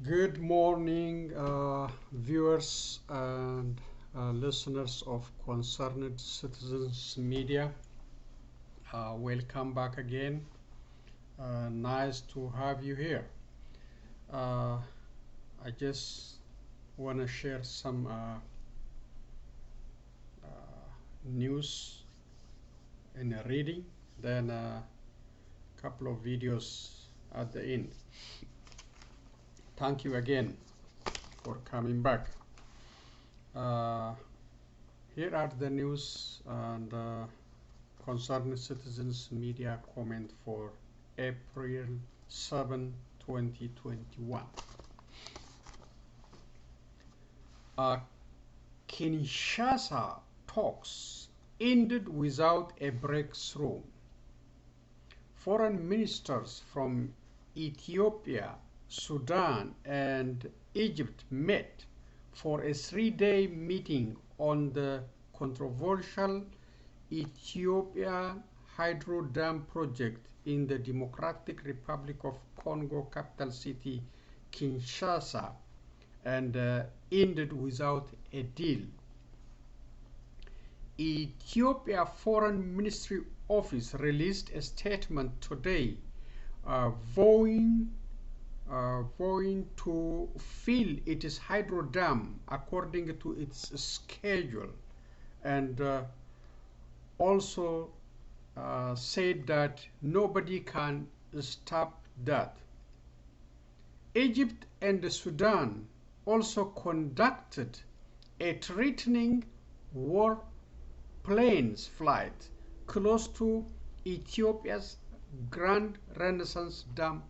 Good morning, viewers and listeners of Concerned Citizens Media. Welcome back again. Nice to have you here. I just want to share some news in a reading, then a couple of videos at the end. Thank you again for coming back. Here are the news and Concerned Citizens Media comment for April 7, 2021. Kinshasa talks ended without a breakthrough. Foreign ministers from Ethiopia, Sudan, and Egypt met for a three-day meeting on the controversial Ethiopia hydro dam project in the Democratic Republic of Congo capital city Kinshasa, and ended without a deal. Ethiopia Foreign Ministry Office released a statement today vowing to fill its hydro dam according to its schedule, and also said that nobody can stop that. Egypt and Sudan also conducted a threatening warplanes flight close to Ethiopia's Grand Renaissance Dam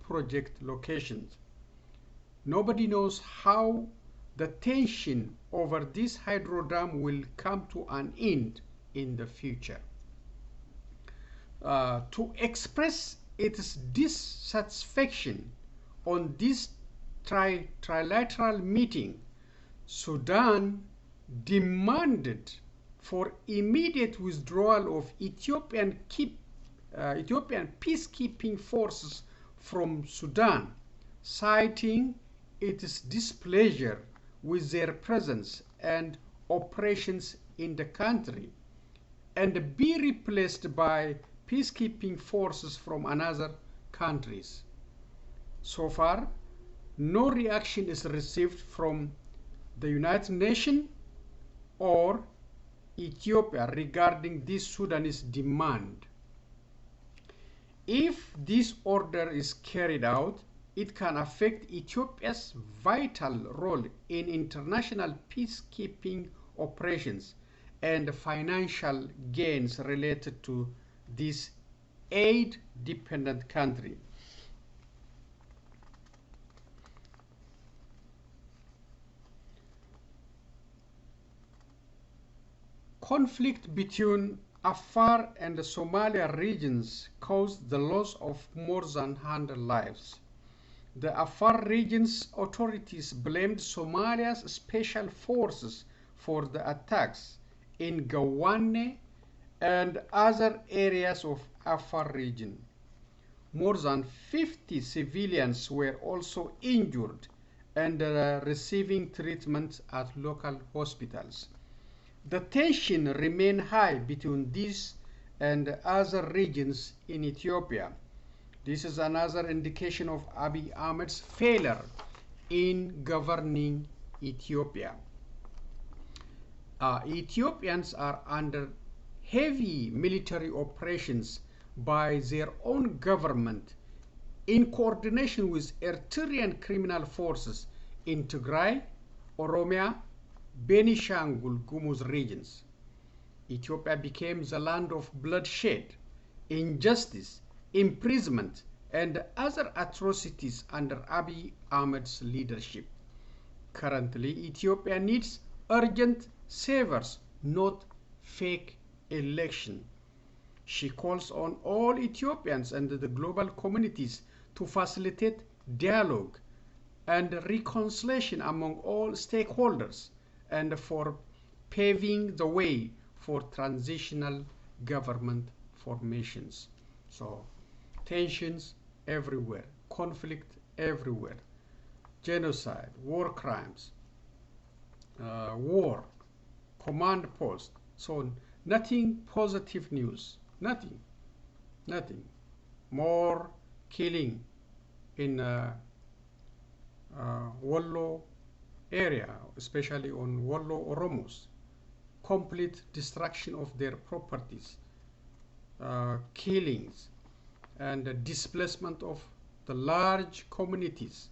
project locations. Nobody knows how the tension over this hydro dam will come to an end in the future. To express its dissatisfaction on this trilateral meeting, Sudan demanded for immediate withdrawal of Ethiopian peacekeeping forces from Sudan, citing its displeasure with their presence and operations in the country, and be replaced by peacekeeping forces from another countries. So far, no reaction is received from the United Nations or Ethiopia regarding this Sudanese demand. If this order is carried out, it can affect Ethiopia's vital role in international peacekeeping operations and financial gains related to this aid-dependent country. Conflict between Afar and the Somalia regions caused the loss of more than 100 lives. The Afar region's authorities blamed Somalia's special forces for the attacks in Gawane and other areas of Afar region. More than 50 civilians were also injured and receiving treatment at local hospitals. The tension remains high between these and other regions in Ethiopia. This is another indication of Abiy Ahmed's failure in governing Ethiopia. Ethiopians are under heavy military operations by their own government in coordination with Eritrean criminal forces in Tigray, Oromia, Benishangul Gumuz regions. Ethiopia became the land of bloodshed, injustice, imprisonment, and other atrocities under Abiy Ahmed's leadership. Currently, Ethiopia needs urgent savers, not fake election. She calls on all Ethiopians and the global communities to facilitate dialogue and reconciliation among all stakeholders, and for paving the way for transitional government formations. So, tensions everywhere, conflict everywhere. genocide, war crimes, war, command post. So nothing positive news, nothing. More killing in Wollo area, especially on Wollo Oromos. Complete destruction of their properties, killings, and displacement of the large communities.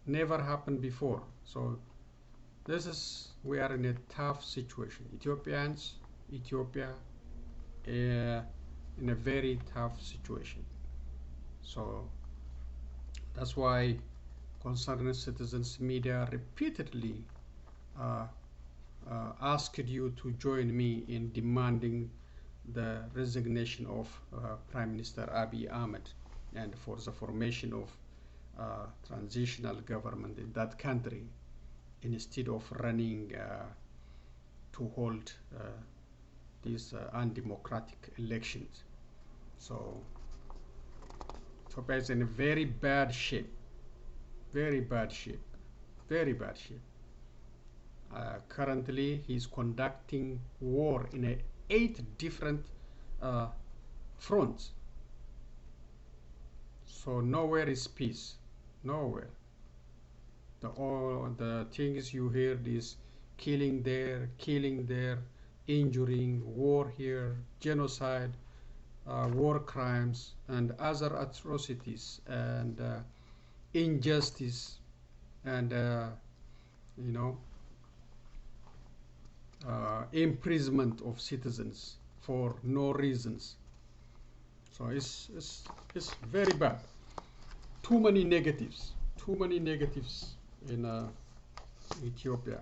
Never happened before. So we are in a tough situation. Ethiopia, in a very tough situation. So that's why concerned citizens media repeatedly asked you to join me in demanding the resignation of Prime Minister Abiy Ahmed and for the formation of transitional government in that country instead of running to hold these undemocratic elections. So Ethiopia is in a very bad shape. Currently, he's conducting war in 8 different fronts. So nowhere is peace. Nowhere. All the things you hear is killing there, injuring, war here, genocide, war crimes, and other atrocities and injustice, and imprisonment of citizens for no reasons. So it's very bad. Too many negatives in Ethiopia.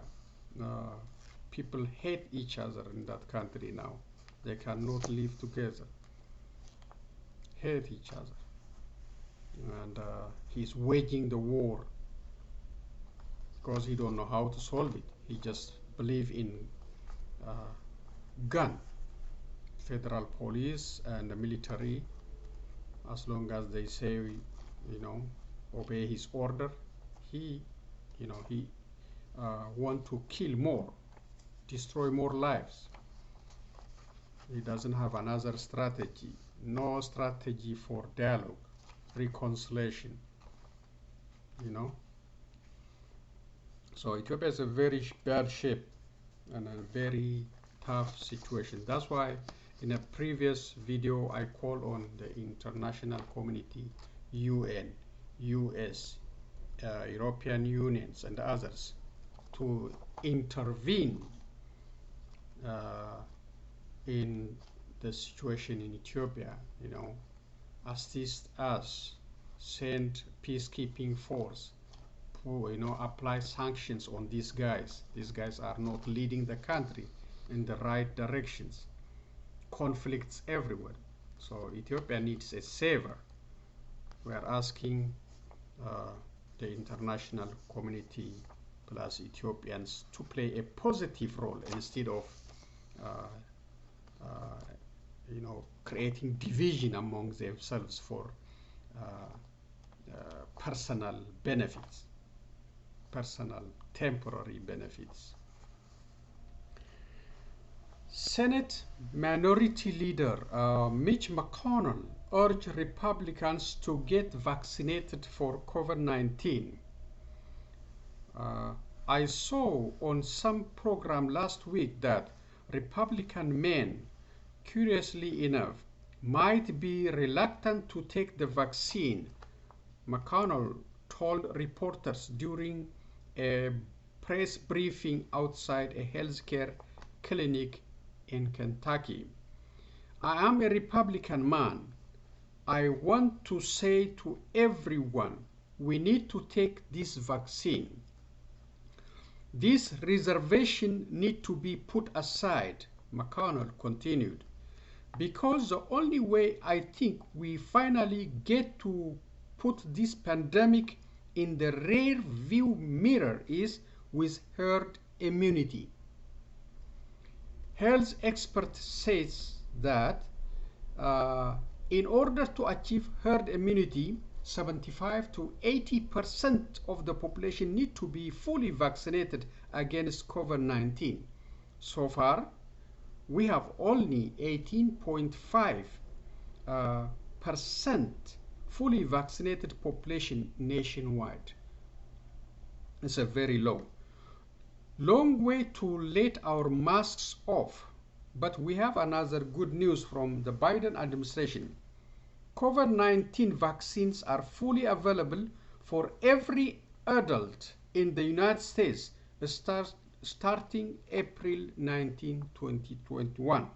People hate each other in that country now. They cannot live together. Hate each other. And he's waging the war because he don't know how to solve it. He just believe in gun, federal police and the military. As long as they say, obey his order, he want to kill more, destroy more lives. He doesn't have another strategy. No strategy for dialogue, reconciliation. So Ethiopia is a very bad shape and a very tough situation. That's why in a previous video I call on the international community, UN, US, European unions and others to intervene in the situation in Ethiopia, assist us, send peacekeeping force, apply sanctions on these guys. These guys are not leading the country in the right directions. Conflicts everywhere. So Ethiopia needs a savior. We are asking the international community plus Ethiopians to play a positive role instead of creating division among themselves for personal benefits, personal temporary benefits. Senate Minority Leader Mitch McConnell urged Republicans to get vaccinated for COVID-19. I saw on some program last week that Republican men, curiously enough, might be reluctant to take the vaccine, McConnell told reporters during a press briefing outside a healthcare clinic in Kentucky. I am a Republican man. I want to say to everyone, we need to take this vaccine. This reservation need to be put aside, McConnell continued, because the only way I think we finally get to put this pandemic in the rear view mirror is with herd immunity. Health expert says that in order to achieve herd immunity, 75 to 80% of the population need to be fully vaccinated against COVID-19. So far, we have only 18.5% fully vaccinated population nationwide. It's a very low. Long way to let our masks off. But we have another good news from the Biden administration. COVID-19 vaccines are fully available for every adult in the United States starting April 19, 2021.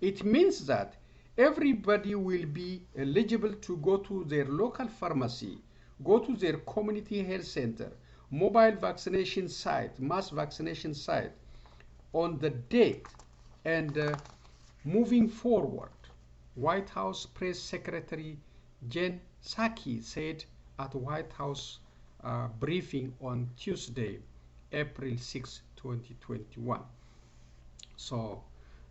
It means that everybody will be eligible to go to their local pharmacy, go to their community health center, mobile vaccination site, mass vaccination site on the date. And moving forward, White House Press Secretary Jen Psaki said at White House briefing on Tuesday, April 6, 2021. So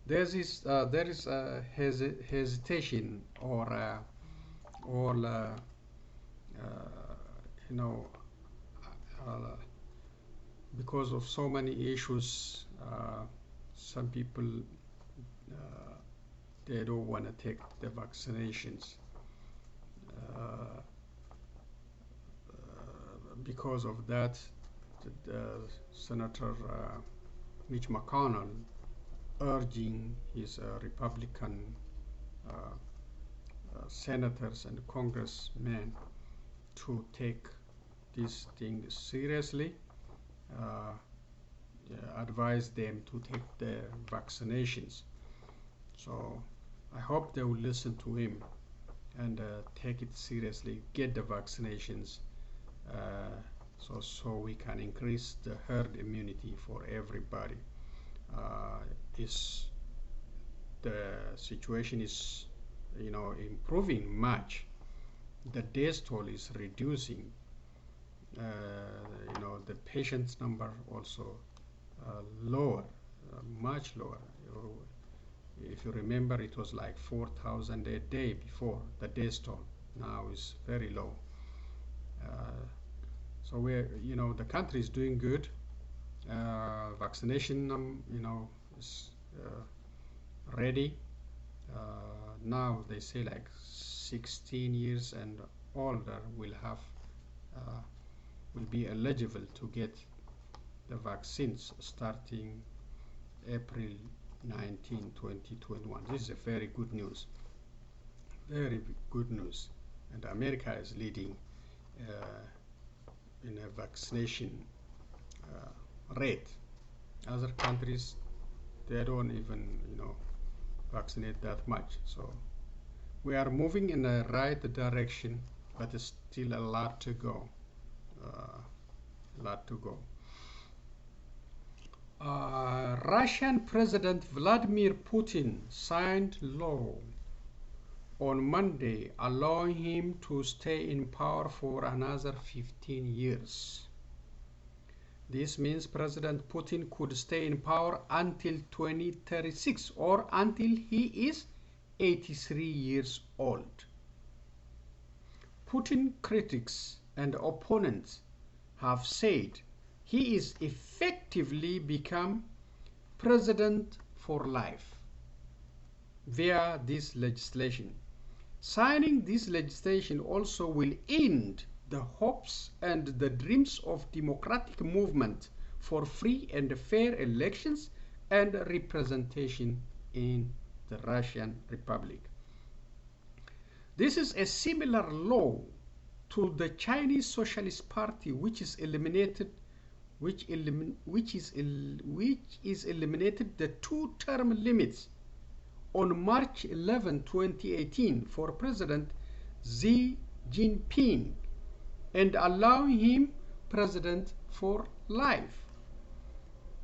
there is a hesitation or you know, because of so many issues, some people they don't want to take the vaccinations because of that. Senator Mitch McConnel urging his Republican senators and congressmen to take this thing seriously, advise them to take the vaccinations. So I hope they will listen to him and take it seriously, get the vaccinations, so we can increase the herd immunity for everybody. The situation is, improving much. The death toll is reducing. The patients number also lower, much lower. If you remember, it was like 4,000 a day before the death toll. Now is very low. So the country is doing good. Vaccination, is ready. Now they say like 16 years and older will be eligible to get the vaccines starting April 19, 2021. This is a very good news. Very good news. And America is leading in a vaccination rate. Other countries, they don't even, vaccinate that much. So we are moving in the right direction, but there's still a lot to go. Russian President Vladimir Putin signed law on Monday allowing him to stay in power for another 15 years. This means President Putin could stay in power until 2036 or until he is 83 years old. Putin critics and opponents have said he is effectively become president for life via this legislation. Signing this legislation also will end the hopes and the dreams of democratic movement for free and fair elections and representation in the Russian Republic. This is a similar law to the Chinese Socialist Party, which is eliminated the two-term limits on March 11, 2018 for President Xi Jinping and allowing him president for life.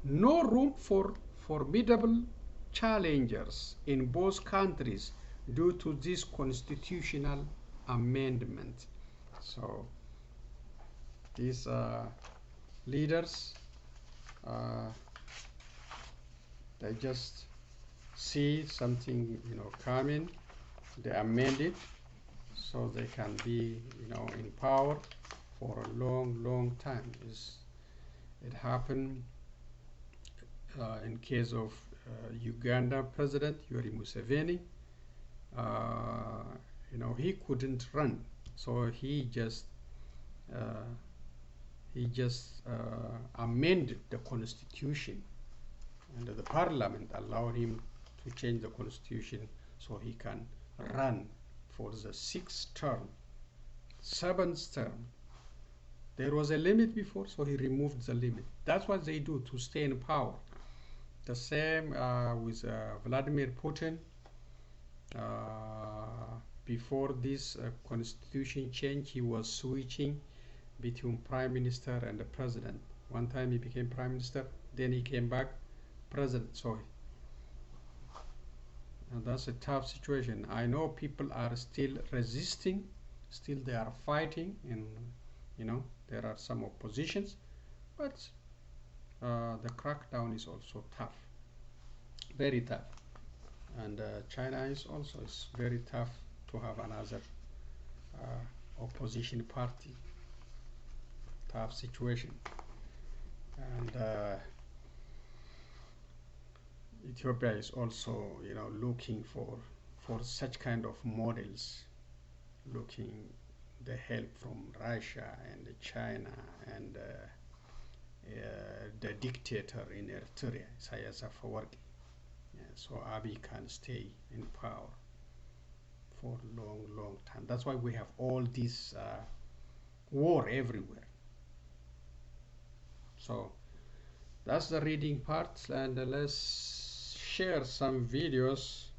No room for formidable challengers in both countries due to this constitutional amendment. So these leaders, they just see something coming, they amend it so they can be, in power for a long time. It happened in case of Uganda President Yoweri Museveni. He couldn't run, so he just amended the constitution, and the parliament allowed him to change the constitution so he can run for the sixth term, seventh term. There was a limit before, so he removed the limit. That's what they do to stay in power. The same with Vladimir Putin. Before this constitution change, he was switching between prime minister and the president. One time he became prime minister, then he came back president. So and that's a tough situation. I know people are still resisting, still they are fighting, and there are some oppositions, but the crackdown is also tough, very tough. And China is also very tough to have another opposition party. Tough situation. And Ethiopia is also, looking for such kind of models, looking the help from Russia and China and the dictator in Eritrea, Isaias Afar-Somalia. So Abiy can stay in power for a long time. That's why we have all this war everywhere. So that's the reading part, and let's share some videos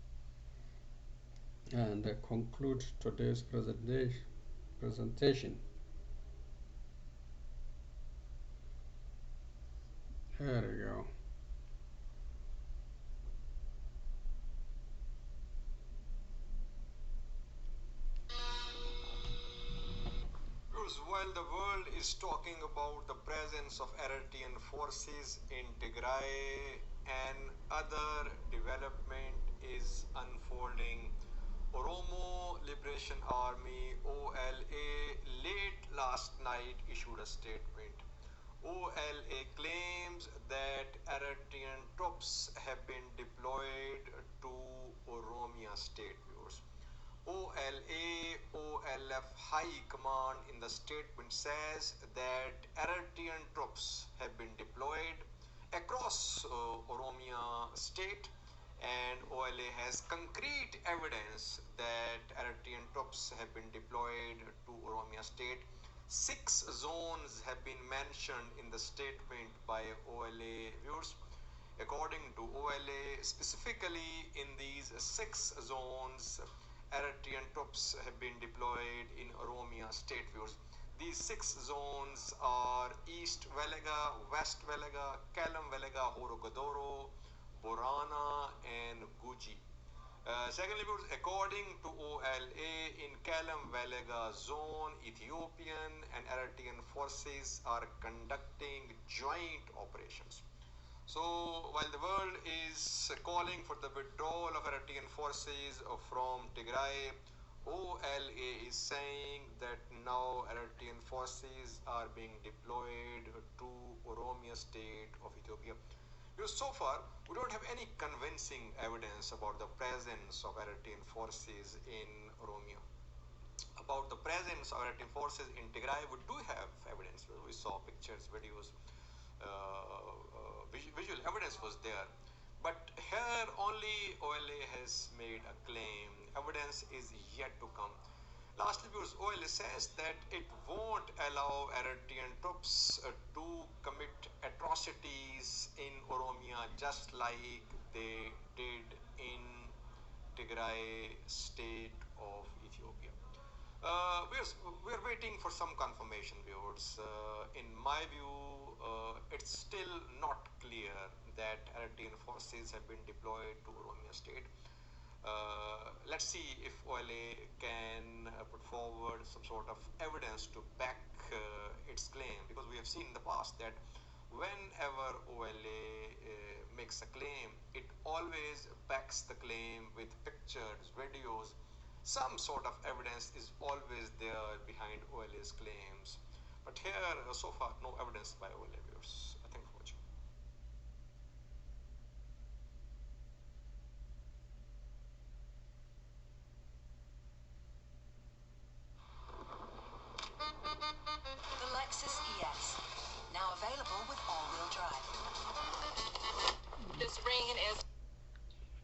and conclude today's presentation. There we go. While the world is talking about the presence of Eritrean forces in Tigray, and other development is unfolding, Oromo Liberation Army OLA late last night issued a statement. OLA claims that Eritrean troops have been deployed to Oromia state. OLF High Command in the statement says that Eritrean troops have been deployed across Oromia state, and OLA has concrete evidence that Eritrean troops have been deployed to Oromia state. 6 zones have been mentioned in the statement by OLA viewers. According to OLA, specifically in these 6 zones, Eritrean troops have been deployed in Oromia state viewers. These 6 zones are East Velega, West Velega, Kalam Velega, Horogodoro, Borana, and Guji. Secondly, according to OLA, in Kalam Velega zone, Ethiopian and Eritrean forces are conducting joint operations. So while the world is calling for the withdrawal of Eritrean forces from Tigray, OLA is saying that now Eritrean forces are being deployed to Oromia state of Ethiopia. Because so far, we don't have any convincing evidence about the presence of Eritrean forces in Oromia. About the presence of Eritrean forces in Tigray, we do have evidence. We saw pictures, videos, visual evidence was there. But here only OLA has made a claim. Evidence is yet to come. Lastly, because OLA says that it won't allow Eritrean troops to commit atrocities in Oromia just like they did in Tigray state of Ethiopia. We're waiting for some confirmation, viewers. In my view, it's still not clear that Eritrean forces have been deployed to Oromia state. Let's see if OLA can put forward some sort of evidence to back its claim, because we have seen in the past that whenever OLA makes a claim, it always backs the claim with pictures, videos, some sort of evidence is always there behind OLA's claims. But here, so far, no evidence by OLA viewers. Thank you for watching. The Lexus ES, now available with all-wheel drive. This rain is...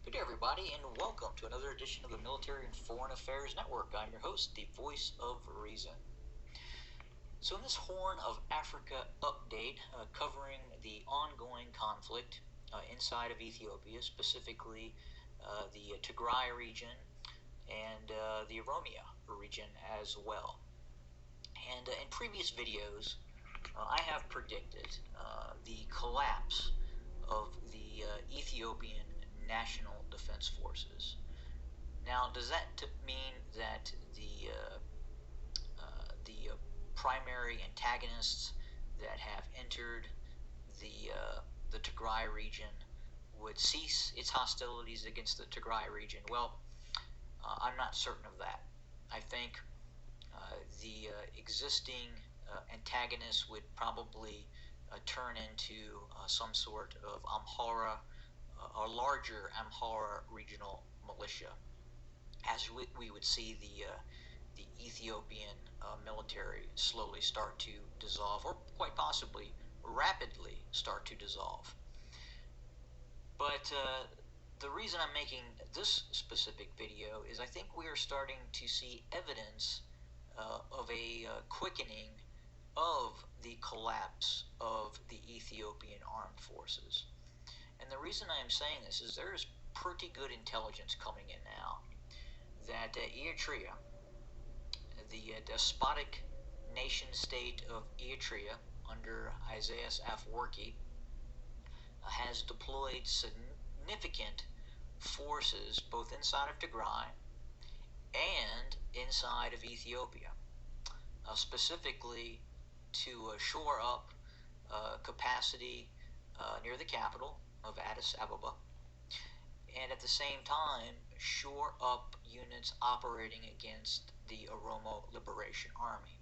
Good day, everybody, and welcome to another edition of the Military and Foreign Affairs Network. I'm your host, the voice of reason. So in this Horn of Africa update, covering the ongoing conflict inside of Ethiopia, specifically the Tigray region and the Oromia region as well. And in previous videos, I have predicted the collapse of the Ethiopian National Defense Forces. Now, does that mean that the primary antagonists that have entered the Tigray region would cease its hostilities against the Tigray region? Well, I'm not certain of that. I think the existing antagonists would probably turn into some sort of Amhara, a larger Amhara regional militia, as we would see the Ethiopian military slowly start to dissolve, or quite possibly rapidly start to dissolve. But the reason I'm making this specific video is I think we are starting to see evidence of a quickening of the collapse of the Ethiopian armed forces. And the reason I am saying this is there is pretty good intelligence coming in now that Eritrea, the despotic nation state of Eritrea under Isaias Afwerki, has deployed significant forces both inside of Tigray and inside of Ethiopia, specifically to shore up capacity near the capital of Addis Ababa, and at the same time shore up units operating against the Oromo Liberation Army.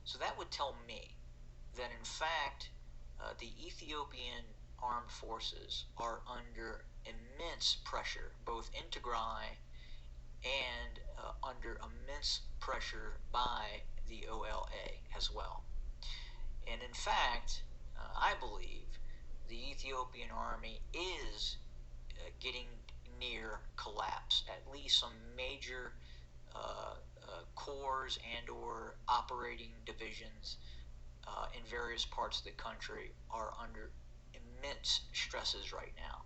So that would tell me that in fact the Ethiopian armed forces are under immense pressure, both in Tigray and under immense pressure by the OLA as well. And in fact, I believe the Ethiopian army is getting near collapse. At least some major corps and or operating divisions in various parts of the country are under immense stresses right now.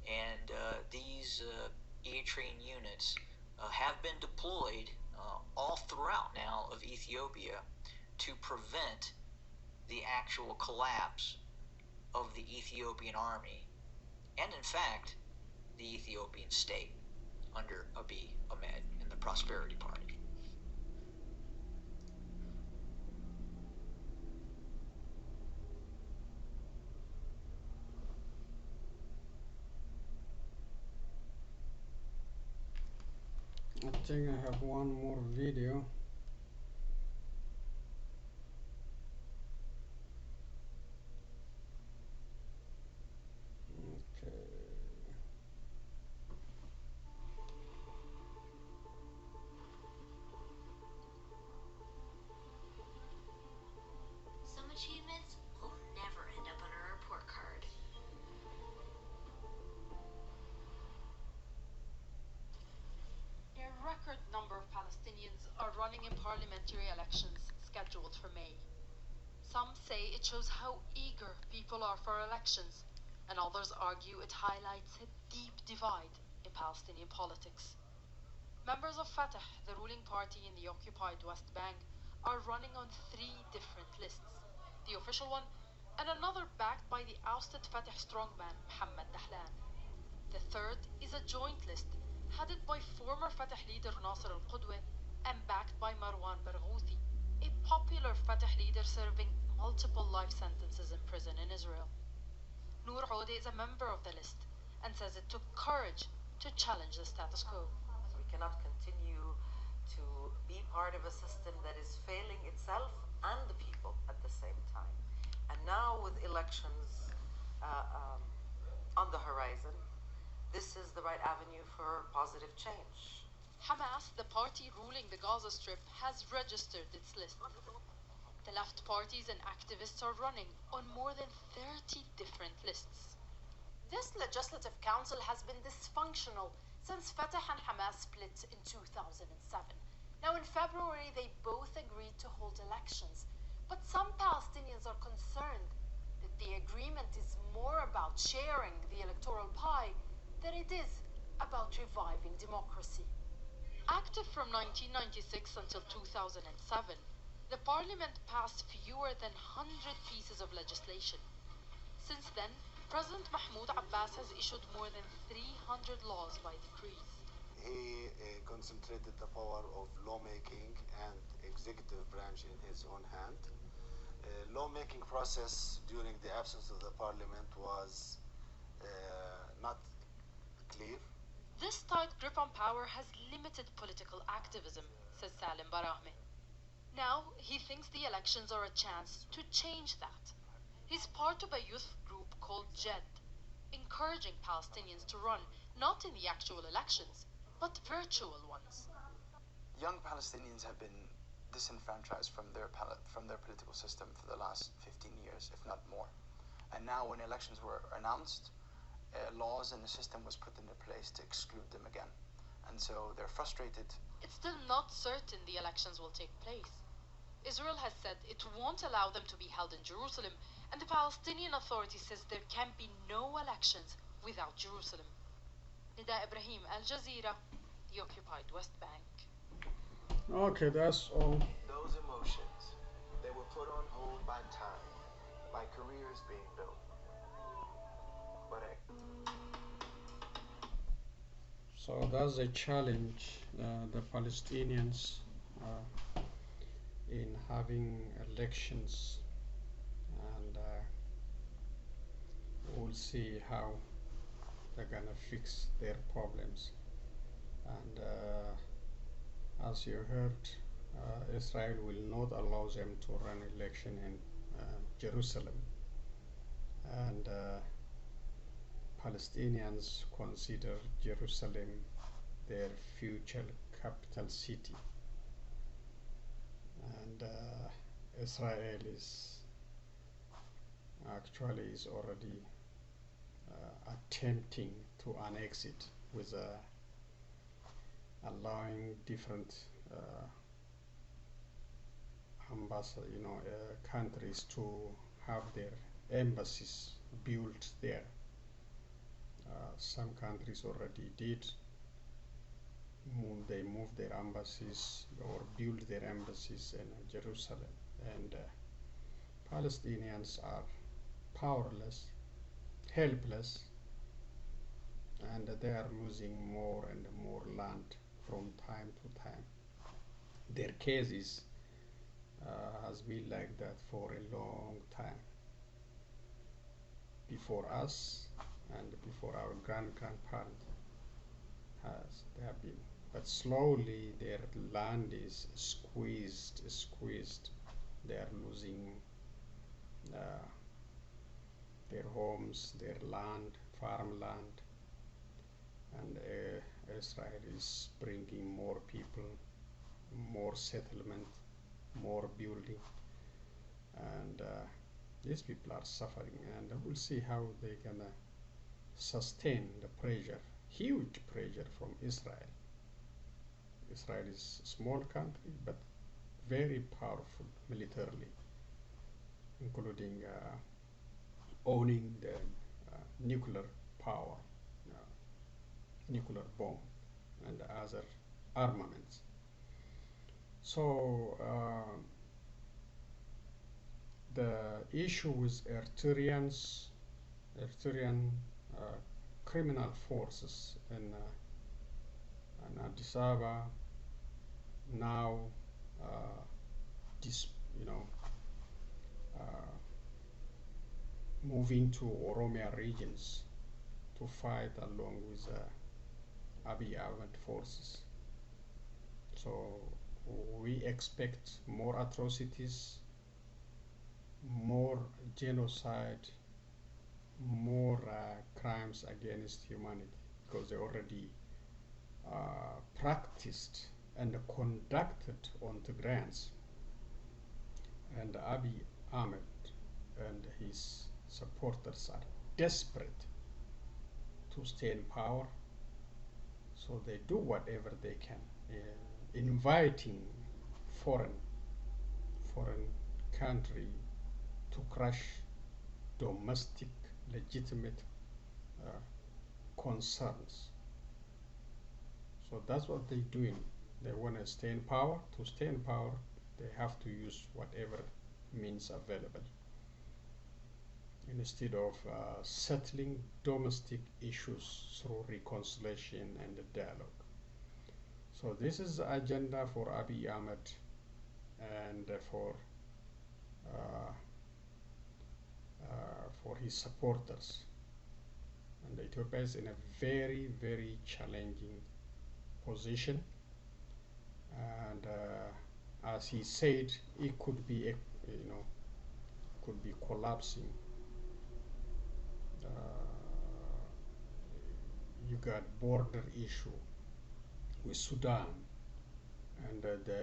And these Eritrean units have been deployed all throughout now of Ethiopia to prevent the actual collapse of the Ethiopian army and in fact the Ethiopian state under Abiy Ahmed and the Prosperity Party. I think I have one more video. Some achievements will never end up on a report card. A record number of Palestinians are running in parliamentary elections scheduled for May. Some say it shows how eager people are for elections, and others argue it highlights a deep divide in Palestinian politics. Members of Fatah, the ruling party in the occupied West Bank, are running on 3 different lists. The official one, and another backed by the ousted Fatah strongman Mohammed Dahlan. The third is a joint list headed by former Fatah leader Nasser al-Qudwa and backed by Marwan Barghouthi, a popular Fatah leader serving multiple life sentences in prison in Israel. Noor Ode is a member of the list and says it took courage to challenge the status quo. We cannot continue to be part of a system that is failing itself and the people at the same time. And now with elections on the horizon, this is the right avenue for positive change. Hamas, the party ruling the Gaza Strip, has registered its list. The left parties and activists are running on more than 30 different lists. This legislative council has been dysfunctional since Fatah and Hamas split in 2007. Now in February they both agreed to hold elections, but some Palestinians are concerned that the agreement is more about sharing the electoral pie than it is about reviving democracy. Active from 1996 until 2007, the parliament passed fewer than 100 pieces of legislation. Since then, President Mahmoud Abbas has issued more than 300 laws by decrees. He concentrated the power of lawmaking and executive branch in his own hand. Lawmaking process during the absence of the parliament was not clear. This tight grip on power has limited political activism, says Salim Barahme. Now he thinks the elections are a chance to change that. He's part of a youth group called JED, encouraging Palestinians to run not in the actual elections, but virtual ones. Young Palestinians have been disenfranchised from their political system for the last 15 years, if not more. And now when elections were announced, laws and the system was put into place to exclude them again. And so they're frustrated. It's still not certain the elections will take place. Israel has said it won't allow them to be held in Jerusalem, and the Palestinian Authority says there can be no elections without Jerusalem. Nida Ibrahim, Al Jazeera, the occupied West Bank. Okay, that's all. Those emotions, they were put on hold by time, by careers being built. But So that's a challenge, the Palestinians in having elections, and we'll see how they're gonna fix their problems. And as you heard, Israel will not allow them to run election in Jerusalem, and Palestinians consider Jerusalem their future capital city, and Israel is already attempting to annex it with allowing different countries to have their embassies built there. Some countries already did. They moved their embassies or built their embassies in Jerusalem, and Palestinians are powerless, helpless, and they are losing more and more land from time to time. Their cases has been like that for a long time, before us and before our grandparents they have been, but slowly their land is squeezed. They are losing their homes, their land, farmland, and Israel is bringing more people, more settlement, more building, and these people are suffering, and we'll see how they're gonna sustain the pressure, huge pressure from Israel. Israel is a small country, but very powerful militarily, including owning the nuclear power, nuclear bomb, and other armaments. So the issue with Eritrean criminal forces in Addis Ababa now moving to Oromia regions to fight along with Abiy Ahmed forces. So we expect more atrocities, more genocide, more crimes against humanity, because they already practiced and conducted on the grounds. And Abiy Ahmed and his supporters are desperate to stay in power, so they do whatever they can, inviting foreign country to crush domestic legitimate concerns. So that's what they're doing. They want to stay in power. To stay in power, they have to use whatever means available instead of settling domestic issues through reconciliation and dialogue. So this is the agenda for Abiy Ahmed and for his supporters. And Ethiopia is in a very, very challenging position. And as he said, it could be, could be collapsing. You got border issue with Sudan and the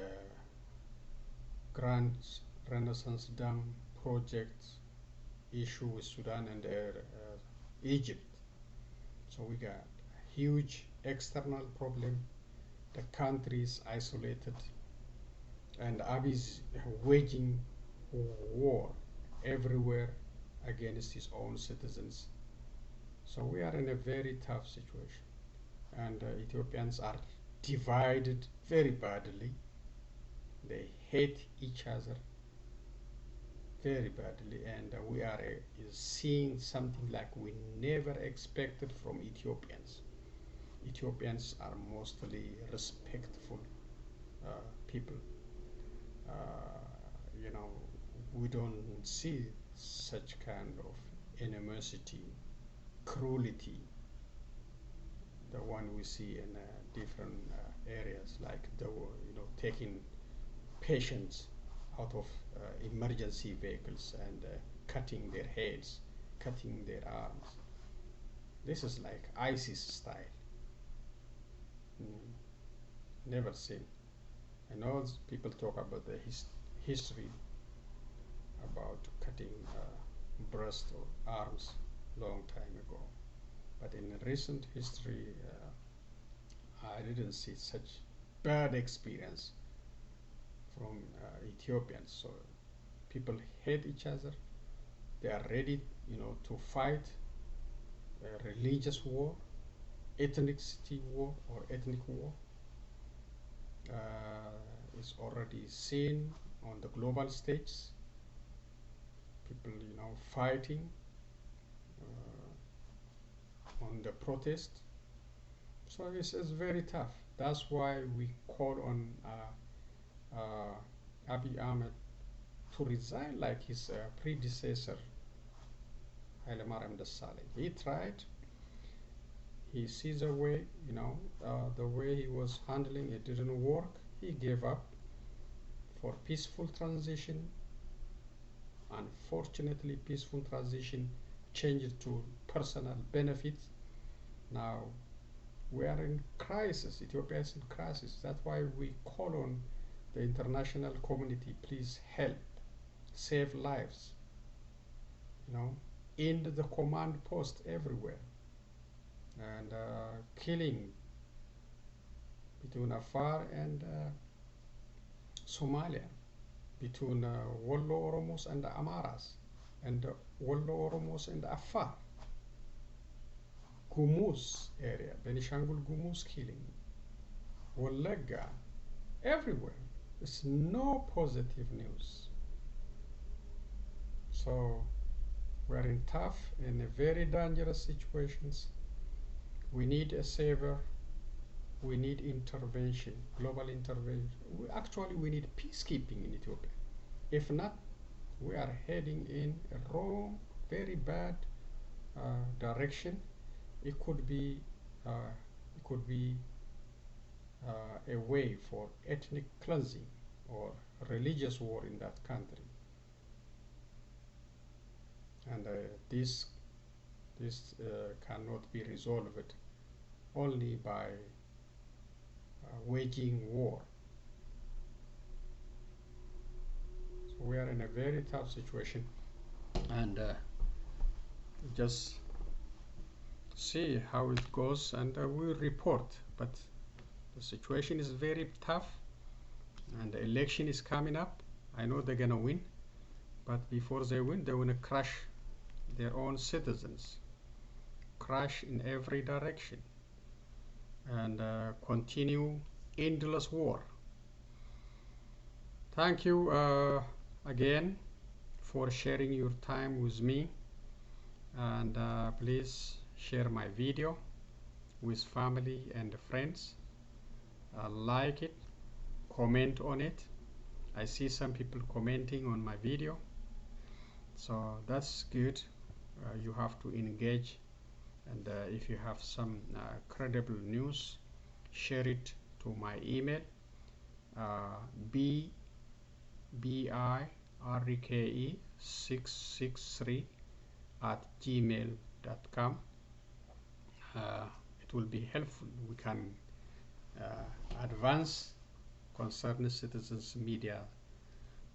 Grand Renaissance Dam project issue with Sudan and Egypt. So we got a huge external problem. The country is isolated, and Abiy is waging war everywhere against his own citizens. So we are in a very tough situation, and Ethiopians are divided very badly. They hate each other very badly, and we are seeing something like we never expected from Ethiopians. Ethiopians are mostly respectful people. We don't see such kind of animosity, cruelty, the one we see in different areas, like taking patients out of emergency vehicles and cutting their heads, cutting their arms. This is like ISIS style. Never seen. I know people talk about the history about cutting breast or arms long time ago, but in recent history I didn't see such bad experience from Ethiopians. So people hate each other. They are ready, to fight a religious war, ethnicity war, or ethnic war. Is already seen on the global stage. People, fighting on the protest. So this is very tough. That's why we call on Abiy Ahmed to resign like his predecessor, Haile Mariam Desalegn. He tried. He sees a way, the way he was handling it didn't work. He gave up for peaceful transition. Unfortunately, peaceful transition changed to personal benefits. Now we are in crisis. Ethiopia is in crisis. That's why we call on the international community, please help, save lives, end the command post everywhere, and killing between Afar and Somalia, between Wollo Oromos and the Amaras, and Wollo Oromos and Afar, Gumus area, Benishangul Gumus killing, Wolaga, everywhere. There's no positive news. So we're in tough and very dangerous situations. We need a savior. We need intervention, global intervention. We need peacekeeping in Ethiopia. If not, we are heading in a wrong, very bad direction. It could be a way for ethnic cleansing or religious war in that country. And this cannot be resolved only by waging war. So we are in a very tough situation, and just see how it goes, and we'll report. But the situation is very tough, and the election is coming up. I know they're gonna win, but before they win, they want to crush their own citizens, crash in every direction, and continue endless war. Thank you again for sharing your time with me, and please share my video with family and friends. Like it, comment on it. I see some people commenting on my video, so that's good. You have to engage, and if you have some credible news, share it to my email, bibreke663@gmail.com. It will be helpful. We can advance concerned citizens media,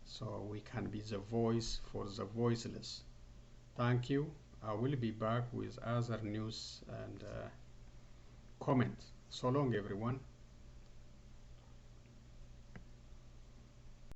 so we can be the voice for the voiceless. Thank you. I will be back with other news and comments. So long, everyone.